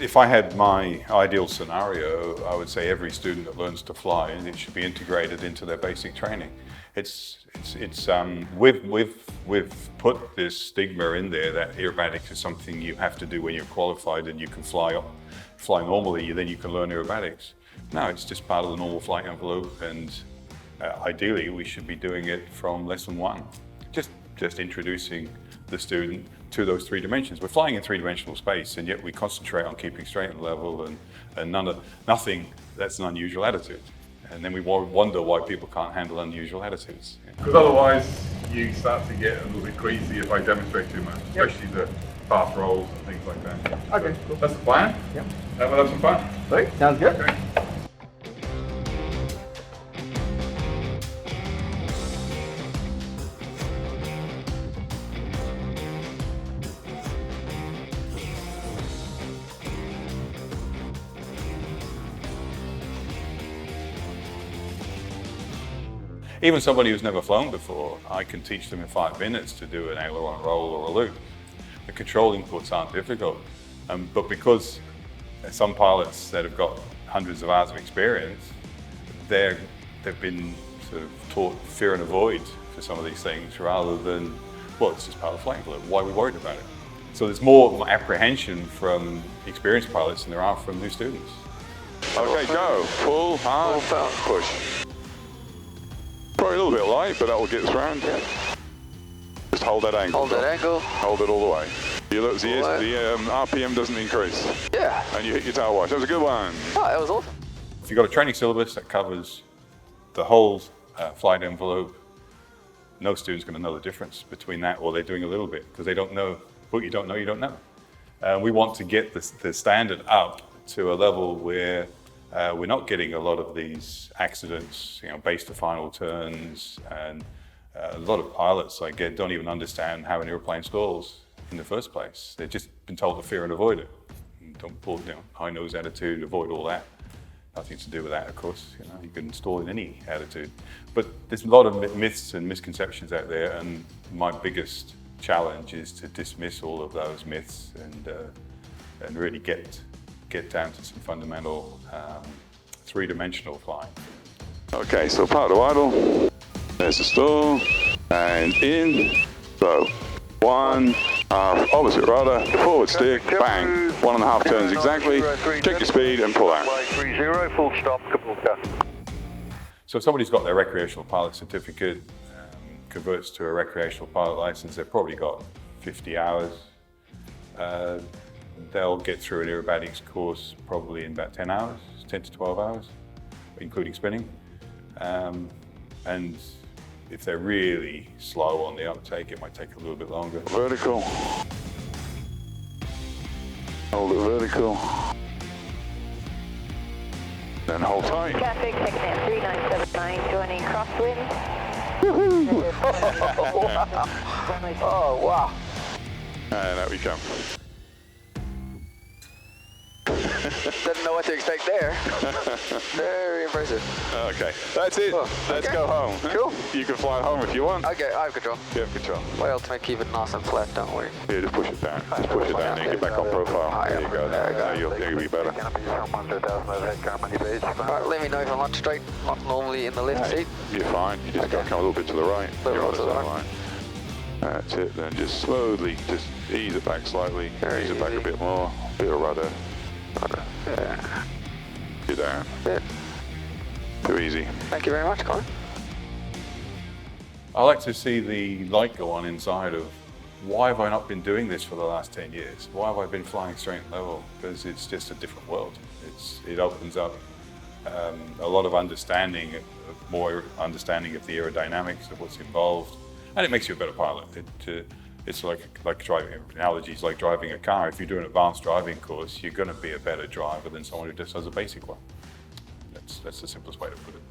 If I had my ideal scenario, I would say every student that learns to fly, and it should be integrated into their basic training. We've put this stigma in there that aerobatics is something you have to do when you're qualified and you can fly normally, then you can learn aerobatics. No, it's just part of the normal flight envelope, and ideally we should be doing it from lesson 1. Just introducing the student to those 3 dimensions. We're flying in 3-dimensional space, and yet we concentrate on keeping straight and level and nothing that's an unusual attitude. And then we wonder why people can't handle unusual attitudes. Because otherwise you start to get a little bit greasy if I demonstrate too much, especially the fast rolls and things like that. Okay, cool. That's the plan? Yeah. We'll have some fun. Great, sounds good. Okay. Even somebody who's never flown before, I can teach them in 5 minutes to do an aileron roll or a loop. The control inputs aren't difficult, but because some pilots that have got hundreds of hours of experience, they've been sort of taught fear and avoid for some of these things rather than, well, it's just part of the flight envelope, why are we worried about it? So there's more apprehension from experienced pilots than there are from new students. Okay, go. Pull, hard, push. Probably a little bit light, but that will get us round. Yeah. Just hold that angle. Hold that angle. Hold it all the way. You look, the RPM doesn't increase. Yeah. And you hit your tail wash. That was a good one. Oh, that was awesome. If you've got a training syllabus that covers the whole flight envelope, no student's going to know the difference between that, or they're doing a little bit because they don't know what you don't know, you don't know. We want to get the standard up to a level where we're not getting a lot of these accidents, base to final turns, and a lot of pilots don't even understand how an airplane stalls in the first place. They've just been told to fear and avoid it. Don't pull, high nose attitude, avoid all that. Nothing to do with that, of course. You can stall in any attitude. But there's a lot of myths and misconceptions out there, and my biggest challenge is to dismiss all of those myths and really get down to some fundamental 3-dimensional flying. Okay, so part of idle. There's the stall. And in. So 1, half, opposite rudder, forward stick, bang. 1.5 turns exactly. Check your speed and pull out. Full stop, So if somebody's got their recreational pilot certificate, converts to a recreational pilot license, they've probably got 50 hours. They'll get through an aerobatics course probably in about 10 hours, 10 to 12 hours, including spinning. And if they're really slow on the uptake, it might take a little bit longer. Vertical. Hold it vertical. Then hold tight. Traffic, Texan 3979, joining crosswind. Oh, wow. And out we come. Didn't know what to expect there. Very impressive. Okay, that's it. Oh, Let's okay. go home. Cool. You can fly home if you want. Okay, I have control. You have control. Well, to keep it nice and flat, don't worry. Yeah, just push it down. Just push it down and get back on profile. There you go. Now you'll be better. Alright, let me know if I'm not straight, not normally in the left seat. You're fine. You just got to come a little bit to the right. You're on the same line. That's it. Then just slowly, just ease it back slightly. Ease it back a bit more. Bit of rudder. Yeah. You're down. Yeah. Too easy. Thank you very much, Colin. I like to see the light go on inside of, why have I not been doing this for the last 10 years? Why have I been flying straight and level? Because it's just a different world. It opens up a lot of understanding, more understanding of the aerodynamics of what's involved, and it makes you a better pilot. It's like driving, analogies like driving a car. If you do an advanced driving course, you're going to be a better driver than someone who just does a basic one. That's the simplest way to put it.